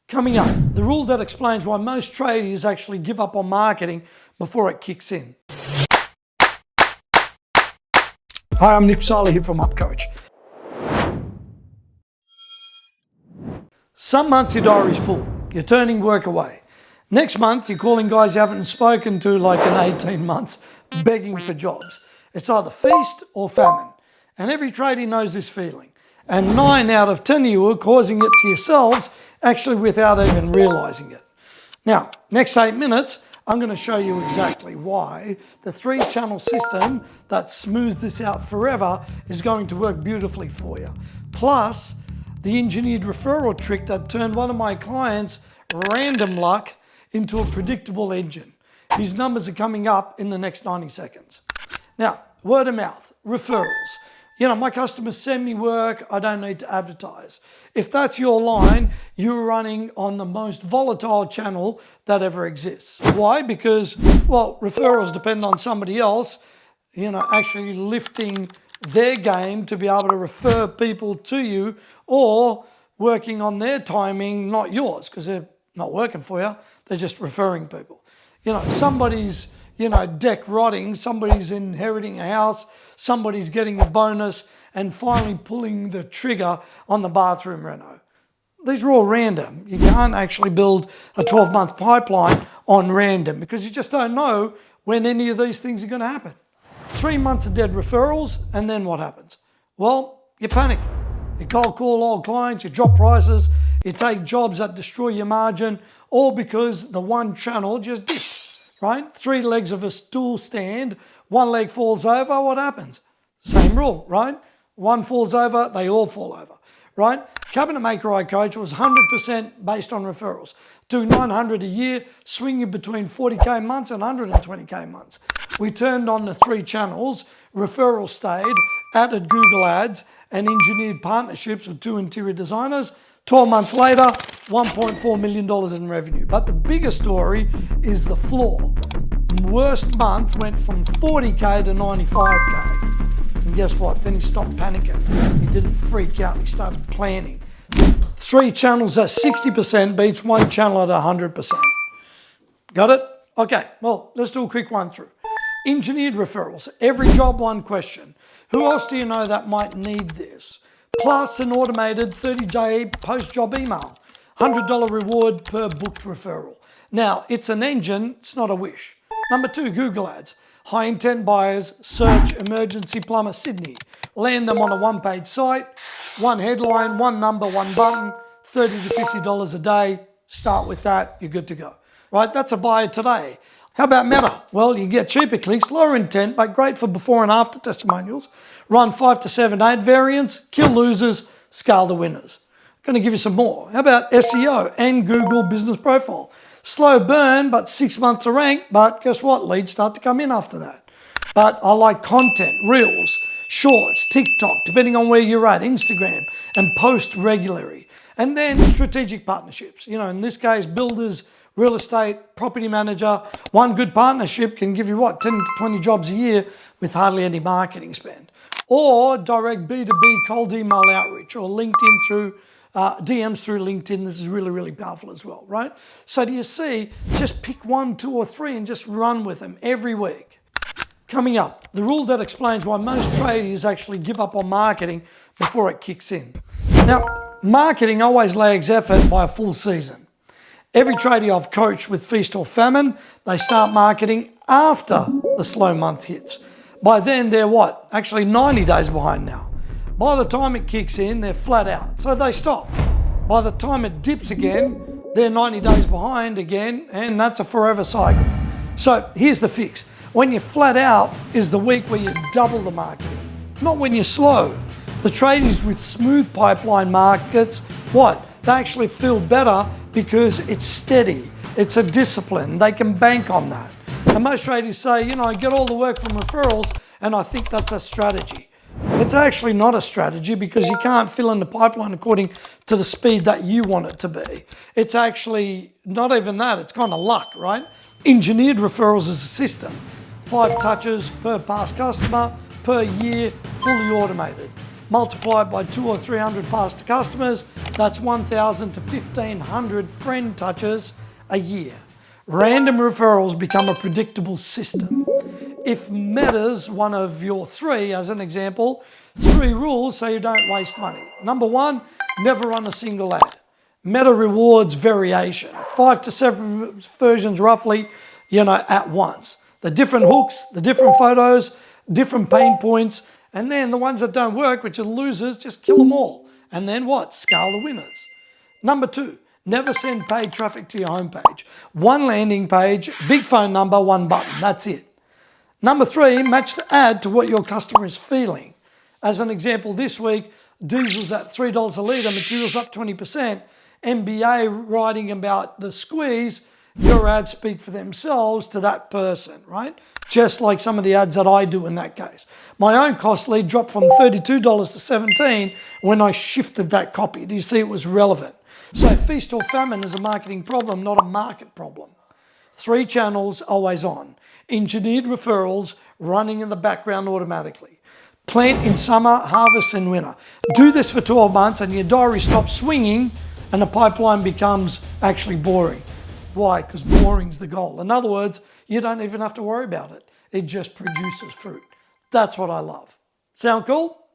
Coming up, the rule that explains why most tradies actually give up on marketing before it kicks in. Hi, I'm Nick Sala here from UpCoach. Some months your diary's full, you're turning work away. Next month you're calling guys you haven't spoken to like in 18 months, begging for jobs. It's either feast or famine. And every tradie knows this feeling. And 9 out of 10 of you are causing it to yourselves, actually without even realizing it. Now, next 8 minutes, I'm going to show you exactly why the 3-channel system that smooths this out forever is going to work beautifully for you. Plus, the engineered referral trick that turned one of my clients' random luck into a predictable engine. His numbers are coming up in the next 90 seconds. Now, word of mouth, referrals. You know, my customers send me work, I don't need to advertise. If that's your line, you're running on the most volatile channel that ever exists. Why? Because, well, referrals depend on somebody else, actually lifting their game to be able to refer people to you, or working on their timing, not yours, because they're not working for you, they're just referring people. Somebody's, deck rotting, somebody's inheriting a house, somebody's getting a bonus, and finally pulling the trigger on the bathroom reno. These are all random. You can't actually build a 12-month pipeline on random because you just don't know when any of these things are going to happen. 3 months of dead referrals, and then what happens? Well, you panic. You cold call old clients, you drop prices, you take jobs that destroy your margin, all because the one channel just dips, right? 3 legs of a stool stand, 1 leg falls over, what happens? Same rule, right? One falls over, they all fall over, right? Cabinet Maker I coach was 100% based on referrals. Doing 900 a year, swinging between 40K months and 120K months. We turned on the 3 channels, referral stayed, added Google ads, and engineered partnerships with 2 interior designers. 12 months later, $1.4 million in revenue. But the bigger story is the floor. Worst month went from 40K to 95K. And guess what? Then he stopped panicking. He didn't freak out. He started planning. 3 channels at 60% beats 1 channel at 100%. Got it? Okay, well, let's do a quick run through. Engineered referrals. Every job, 1 question. Who else do you know that might need this? Plus an automated 30-day post-job email. $100 reward per booked referral. Now, it's an engine, it's not a wish. Number 2, Google ads. High intent buyers, search emergency plumber Sydney. Land them on a 1-page site, 1 headline, 1 number, 1 button, $30 to $50 a day. Start with that, you're good to go. Right, that's a buyer today. How about Meta? Well, you get cheaper clicks, lower intent, but great for before and after testimonials. Run 5 to 7 ad variants, kill losers, scale the winners. I'm going to give you some more. How about SEO and Google Business Profile? Slow burn, but 6 months to rank, but guess what? Leads start to come in after that. But I like content, reels, shorts, TikTok, depending on where you're at, Instagram, and post regularly. And then strategic partnerships. In this case, builders, real estate, property manager. 1 good partnership can give you 10 to 20 jobs a year with hardly any marketing spend. Or direct B2B cold email outreach, or LinkedIn through DMs through LinkedIn. This is really, really powerful as well, right? So do you see, just pick 1, 2, or 3 and just run with them every week. Coming up, the rule that explains why most tradies actually give up on marketing before it kicks in. Now, marketing always lags effort by a full season. Every tradie I've coached with feast or famine, they start marketing after the slow month hits. By then, they're what? Actually 90 days behind now. By the time it kicks in, they're flat out, so they stop. By the time it dips again, they're 90 days behind again, and that's a forever cycle. So here's the fix. When you're flat out is the week where you double the marketing, not when you're slow. The tradies with smooth pipeline markets, what? They actually feel better because it's steady. It's a discipline. They can bank on that. And most tradies say, I get all the work from referrals, and I think that's a strategy. It's actually not a strategy because you can't fill in the pipeline according to the speed that you want it to be. It's actually not even that, it's kind of luck, right? Engineered referrals is a system. 5 touches per past customer per year, fully automated. multiply it by 200 or 300 past customers, that's 1,000 to 1,500 friend touches a year. Random referrals become a predictable system. If Meta's one of your three, as an example, 3 rules so you don't waste money. Number 1, never run a single ad. Meta rewards variation, 5 to 7 versions roughly, at once. The different hooks, the different photos, different pain points, and then the ones that don't work, which are losers, just kill them all. And then what? Scale the winners. Number 2, never send paid traffic to your homepage. 1 landing page, big phone number, 1 button, that's it. Number 3, match the ad to what your customer is feeling. As an example, this week, diesel's at $3 a litre, materials up 20%, MBA writing about the squeeze, your ads speak for themselves to that person, right? Just like some of the ads that I do in that case. My own cost lead dropped from $32 to $17 when I shifted that copy. Do you see it was relevant? So feast or famine is a marketing problem, not a market problem. 3 channels always on. Engineered referrals running in the background automatically. Plant in summer, harvest in winter. Do this for 12 months and your diary stops swinging and the pipeline becomes actually boring. Why? Because boring's the goal. In other words, you don't even have to worry about it. It just produces fruit. That's what I love. Sound cool?